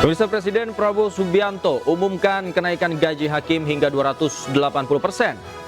Pemirsa, Presiden Prabowo Subianto umumkan kenaikan gaji hakim hingga 280%.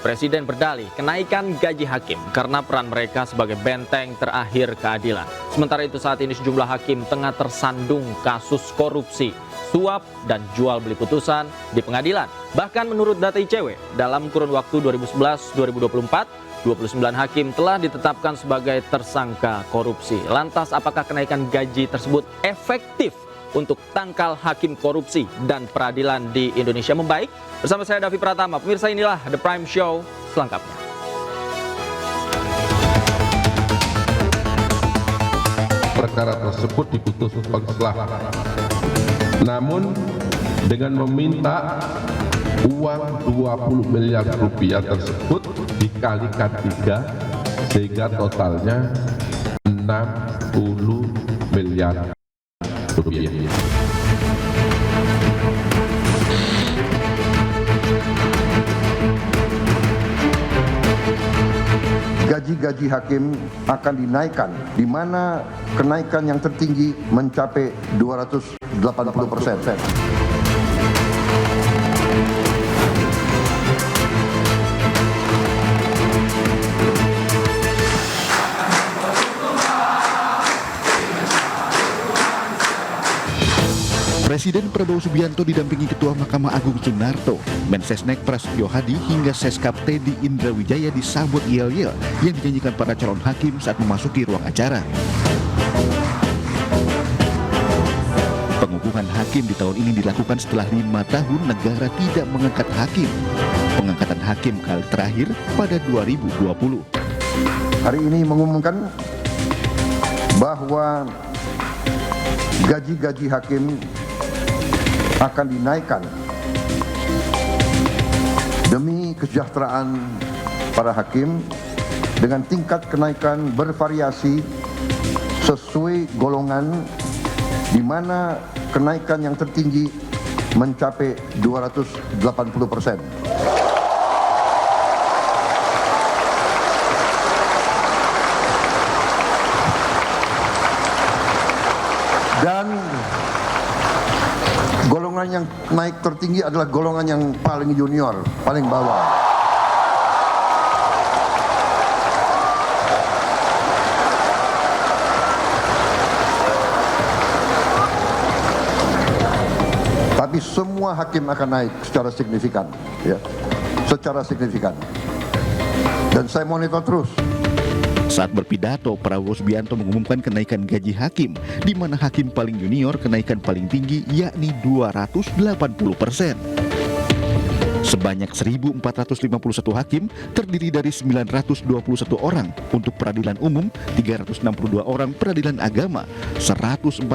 Presiden berdalih kenaikan gaji hakim karena peran mereka sebagai benteng terakhir keadilan. Sementara itu saat ini sejumlah hakim tengah tersandung kasus korupsi, suap, dan jual beli putusan di pengadilan. Bahkan menurut data ICW, dalam kurun waktu 2011-2024, 29 hakim telah ditetapkan sebagai tersangka korupsi. Lantas apakah kenaikan gaji tersebut efektif untuk tangkal hakim korupsi dan peradilan di Indonesia membaik? Bersama saya Davi Pratama. Pemirsa, inilah The Prime Show selengkapnya. Perkara tersebut diputus setelah, namun dengan meminta uang 20 miliar rupiah tersebut dikalikan 3 sehingga totalnya 60 miliar rupiah. Gaji-gaji hakim akan dinaikkan, di mana kenaikan yang tertinggi mencapai 280%. Presiden Prabowo Subianto didampingi Ketua Mahkamah Agung Sunarto, Mensesnek Prasetyo Hadi hingga Seskap Teddy Indra Wijaya disambut yel-yel yang dinyanyikan para calon hakim saat memasuki ruang acara. Pengukuhan hakim di tahun ini dilakukan setelah 5 tahun negara tidak mengangkat hakim. Pengangkatan hakim kali terakhir pada 2020. Hari ini mengumumkan bahwa gaji-gaji hakim akan dinaikkan demi kesejahteraan para hakim dengan tingkat kenaikan bervariasi sesuai golongan, di mana kenaikan yang tertinggi mencapai 280%. Dan golongan yang naik tertinggi adalah golongan yang paling junior, paling bawah. Tapi semua hakim akan naik secara signifikan, ya, secara signifikan. Dan saya monitor terus. Saat berpidato, Prabowo Subianto mengumumkan kenaikan gaji hakim, di mana hakim paling junior kenaikan paling tinggi yakni 280%. Sebanyak 1.451 hakim terdiri dari 921 orang untuk peradilan umum, 362 orang peradilan agama, 143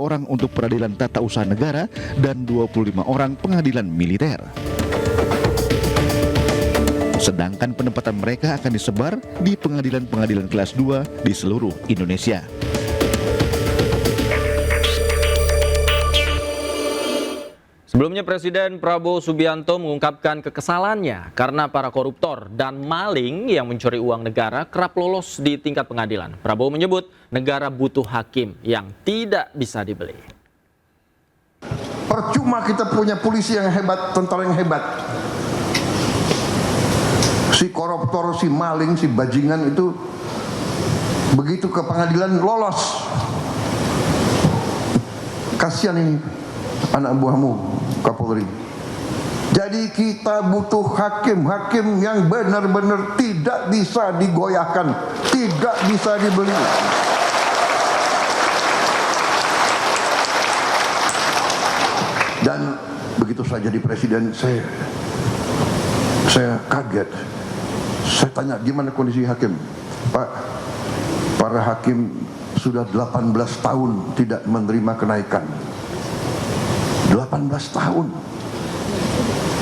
orang untuk peradilan tata usaha negara, dan 25 orang pengadilan militer. Sedangkan penempatan mereka akan disebar di pengadilan-pengadilan kelas 2 di seluruh Indonesia. Sebelumnya Presiden Prabowo Subianto mengungkapkan kekesalannya karena para koruptor dan maling yang mencuri uang negara kerap lolos di tingkat pengadilan. Prabowo menyebut negara butuh hakim yang tidak bisa dibeli. Percuma kita punya polisi yang hebat, tentara yang hebat. Si koruptor, si maling, si bajingan itu begitu ke pengadilan lolos. Kasihan ini anak buahmu, Kapolri. Jadi kita butuh hakim yang benar-benar tidak bisa digoyahkan, tidak bisa dibeli. Dan begitu saya jadi presiden, saya kaget. Saya tanya, gimana kondisi hakim? Pak, para hakim sudah 18 tahun tidak menerima kenaikan. 18 tahun.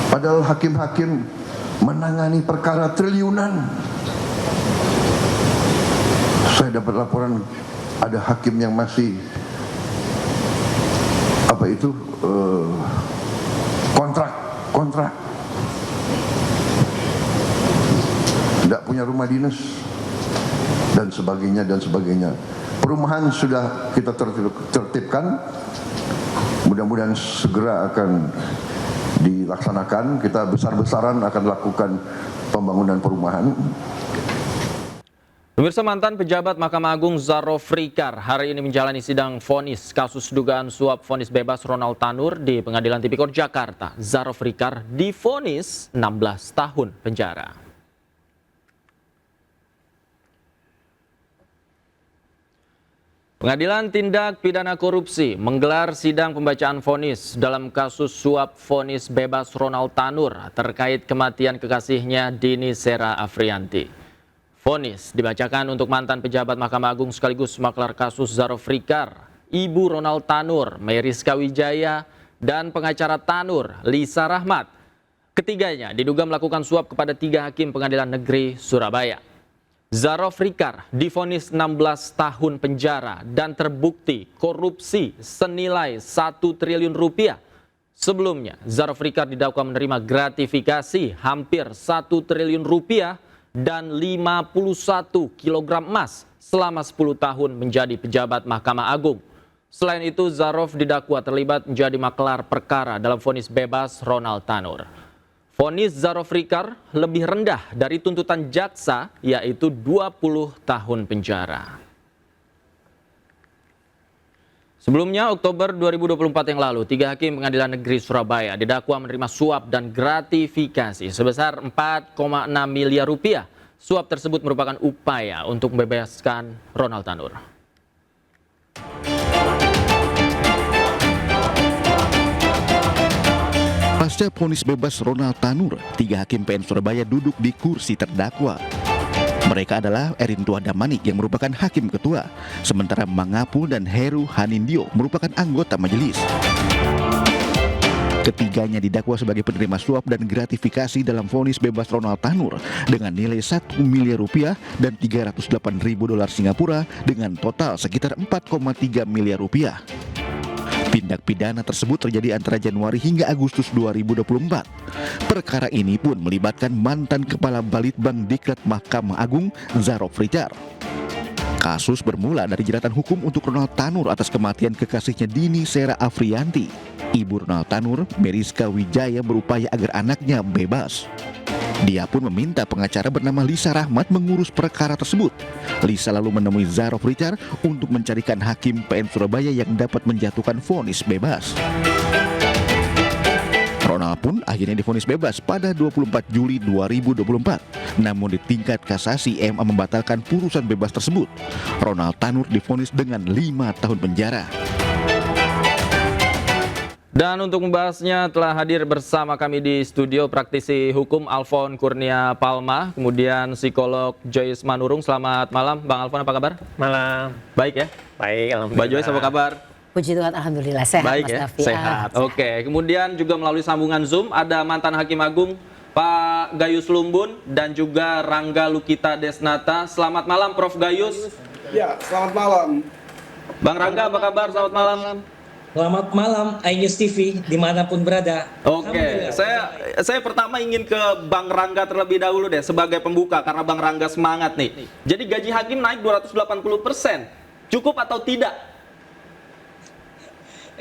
Padahal hakim-hakim menangani perkara triliunan. Saya dapat laporan ada hakim yang masih kontrak. Tidak punya rumah dinas dan sebagainya. Perumahan sudah kita tertibkan mudah-mudahan segera akan dilaksanakan. Kita besar-besaran akan lakukan pembangunan perumahan. Pemirsa, mantan pejabat Mahkamah Agung Zarof Rikar hari ini menjalani sidang vonis kasus dugaan suap vonis bebas Ronald Tanur di Pengadilan Tipikor Jakarta. Zarof Rikar divonis 16 tahun penjara. Pengadilan Tindak Pidana Korupsi menggelar sidang pembacaan vonis dalam kasus suap vonis bebas Ronald Tanur terkait kematian kekasihnya Dini Sera Afrianti. Vonis dibacakan untuk mantan pejabat Mahkamah Agung sekaligus maklar kasus Zarof Rikar, Ibu Ronald Tanur, Meriska Wijaya, dan pengacara Tanur, Lisa Rahmat. Ketiganya diduga melakukan suap kepada 3 hakim Pengadilan Negeri Surabaya. Zarof Rikar divonis 16 tahun penjara dan terbukti korupsi senilai 1 triliun rupiah. Sebelumnya, Zarof Rikar didakwa menerima gratifikasi hampir 1 triliun rupiah dan 51 kg emas selama 10 tahun menjadi pejabat Mahkamah Agung. Selain itu, Zarof didakwa terlibat menjadi maklar perkara dalam vonis bebas Ronald Tanur. Vonis Zarof Rikar lebih rendah dari tuntutan jaksa, yaitu 20 tahun penjara. Sebelumnya, Oktober 2024 yang lalu, 3 hakim Pengadilan Negeri Surabaya didakwa menerima suap dan gratifikasi sebesar 4,6 miliar rupiah. Suap tersebut merupakan upaya untuk membebaskan Ronald Tanur. Pasca vonis bebas Ronald Tanur, 3 hakim PN Surabaya duduk di kursi terdakwa. Mereka adalah Erintua Damanik yang merupakan hakim ketua, sementara Mangapul dan Heru Hanindio merupakan anggota majelis. Ketiganya didakwa sebagai penerima suap dan gratifikasi dalam vonis bebas Ronald Tanur dengan nilai 1 miliar rupiah dan 308 ribu dolar Singapura dengan total sekitar 4,3 miliar rupiah. Tindak pidana tersebut terjadi antara Januari hingga Agustus 2024. Perkara ini pun melibatkan mantan Kepala Balitbang Diklat Mahkamah Agung Zarof Rikar. Kasus bermula dari jeratan hukum untuk Ronald Tanur atas kematian kekasihnya Dini Sera Afrianti. Ibu Ronald Tanur, Meriska Wijaya, berupaya agar anaknya bebas. Dia pun meminta pengacara bernama Lisa Rahmat mengurus perkara tersebut. Lisa lalu menemui Zarof Rikar untuk mencarikan hakim PN Surabaya yang dapat menjatuhkan vonis bebas. Ronald pun akhirnya divonis bebas pada 24 Juli 2024. Namun di tingkat kasasi MA membatalkan putusan bebas tersebut. Ronald Tanur divonis dengan 5 tahun penjara. Dan untuk membahasnya telah hadir bersama kami di studio praktisi hukum Alfon Kurnia Palma, kemudian psikolog Joyce Manurung. Selamat malam, Bang Alfon, apa kabar? Malam. Baik ya? Baik, alhamdulillah. Mbak Joyce, apa kabar? Puji Tuhan, alhamdulillah sehat. Baik Mas ya, Davi. sehat. Oke, kemudian juga melalui sambungan Zoom ada mantan Hakim Agung Pak Gayus Lumbun dan juga Rangga Lukita Desnata. Selamat malam, Prof. Gayus. Ya, selamat malam. Bang Rangga, apa kabar? Selamat malam. Selamat malam, iNews TV, dimanapun berada. Oke, saya pertama ingin ke Bang Rangga terlebih dahulu deh sebagai pembuka karena Bang Rangga semangat nih. Jadi gaji hakim naik 280%, cukup atau tidak?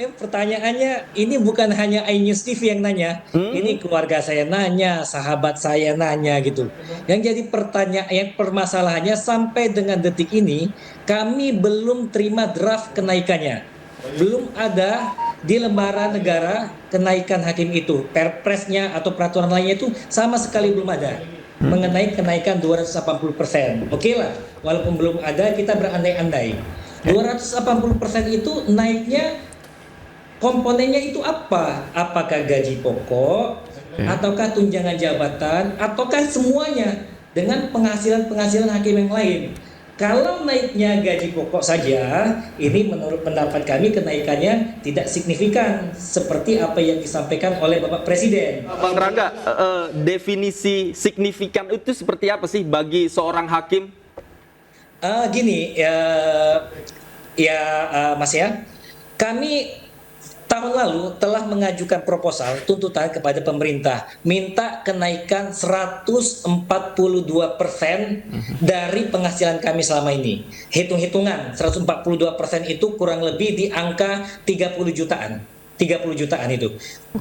Pertanyaannya, ini bukan hanya iNews TV yang nanya, ini keluarga saya nanya, sahabat saya nanya gitu. Yang jadi pertanyaan, permasalahannya sampai dengan detik ini, kami belum terima draft kenaikannya. Belum ada di lembaran negara kenaikan hakim itu. Perpresnya atau peraturan lainnya itu sama sekali belum ada. Mengenai kenaikan 280%. Oke lah, walaupun belum ada kita berandai-andai. 280% itu naiknya komponennya itu apa? Apakah gaji pokok, ataukah tunjangan jabatan, ataukah semuanya dengan penghasilan-penghasilan hakim yang lain? Kalau naiknya gaji pokok saja, ini menurut pendapat kami kenaikannya tidak signifikan seperti apa yang disampaikan oleh Bapak Presiden. Bang Rangga, definisi signifikan itu seperti apa sih bagi seorang hakim? Mas ya, kami tahun lalu telah mengajukan proposal tuntutan kepada pemerintah minta kenaikan 142% dari penghasilan kami selama ini. Hitung-hitungan 142% itu kurang lebih di angka 30 jutaan. 30 jutaan itu.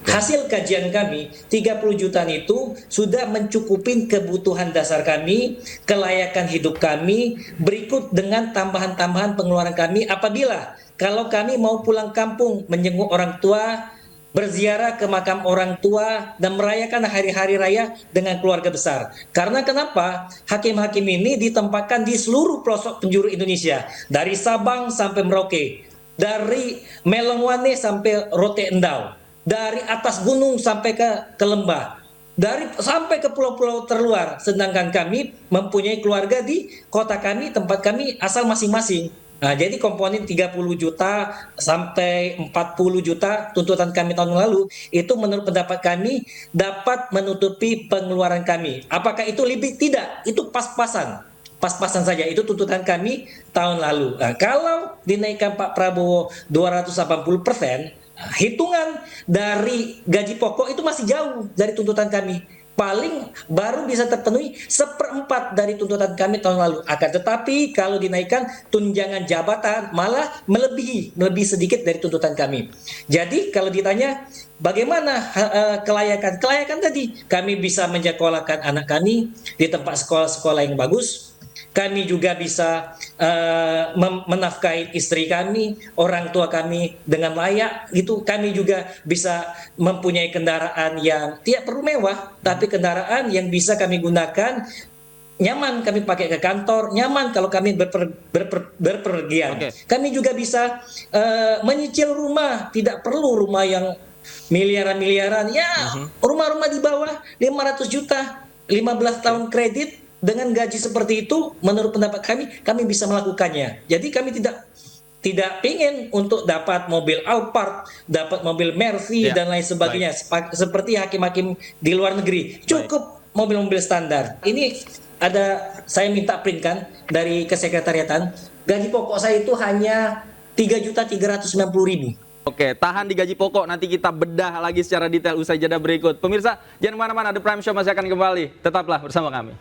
Hasil kajian kami, 30 jutaan itu sudah mencukupin kebutuhan dasar kami, kelayakan hidup kami, berikut dengan tambahan-tambahan pengeluaran kami apabila kalau kami mau pulang kampung menjenguk orang tua, berziarah ke makam orang tua, dan merayakan hari-hari raya dengan keluarga besar. Karena kenapa? Hakim-hakim ini ditempatkan di seluruh pelosok penjuru Indonesia, dari Sabang sampai Merauke, dari Melongwane sampai Rote Endau, dari atas gunung sampai ke Lembah, sampai ke pulau-pulau terluar. Sedangkan kami mempunyai keluarga di kota kami, tempat kami asal masing-masing. Nah, jadi komponen 30 juta sampai 40 juta tuntutan kami tahun lalu itu menurut pendapat kami dapat menutupi pengeluaran kami. Apakah itu lebih? Tidak, itu pas-pasan saja, itu tuntutan kami tahun lalu. Nah, kalau dinaikkan Pak Prabowo 280%, hitungan dari gaji pokok itu masih jauh dari tuntutan kami. Paling baru bisa terpenuhi 1/4 dari tuntutan kami tahun lalu. Akan tetapi kalau dinaikkan tunjangan jabatan malah melebihi sedikit dari tuntutan kami. Jadi kalau ditanya bagaimana kelayakan tadi, kami bisa menyekolahkan anak kami di tempat sekolah-sekolah yang bagus. Kami juga bisa menafkahi istri kami, orang tua kami dengan layak. Gitu. Kami juga bisa mempunyai kendaraan yang tidak perlu mewah, tapi kendaraan yang bisa kami gunakan nyaman, kami pakai ke kantor, nyaman kalau kami berpergian. Kami juga bisa menyicil rumah, tidak perlu rumah yang miliaran-miliaran. Ya, rumah-rumah di bawah 500 juta, 15 tahun kredit. Dengan gaji seperti itu, menurut pendapat kami bisa melakukannya. Jadi kami tidak ingin untuk dapat mobil Alphard, dapat mobil Mercy dan lain sebagainya. Seperti hakim-hakim di luar negeri. Cukup mobil-mobil standar. Ini saya minta print kan dari kesekretariatan. Gaji pokok saya itu hanya 3.390.000. Oke, tahan di gaji pokok. Nanti kita bedah lagi secara detail usai jeda berikut. Pemirsa, jangan kemana-mana. The Prime Show masih akan kembali. Tetaplah bersama kami.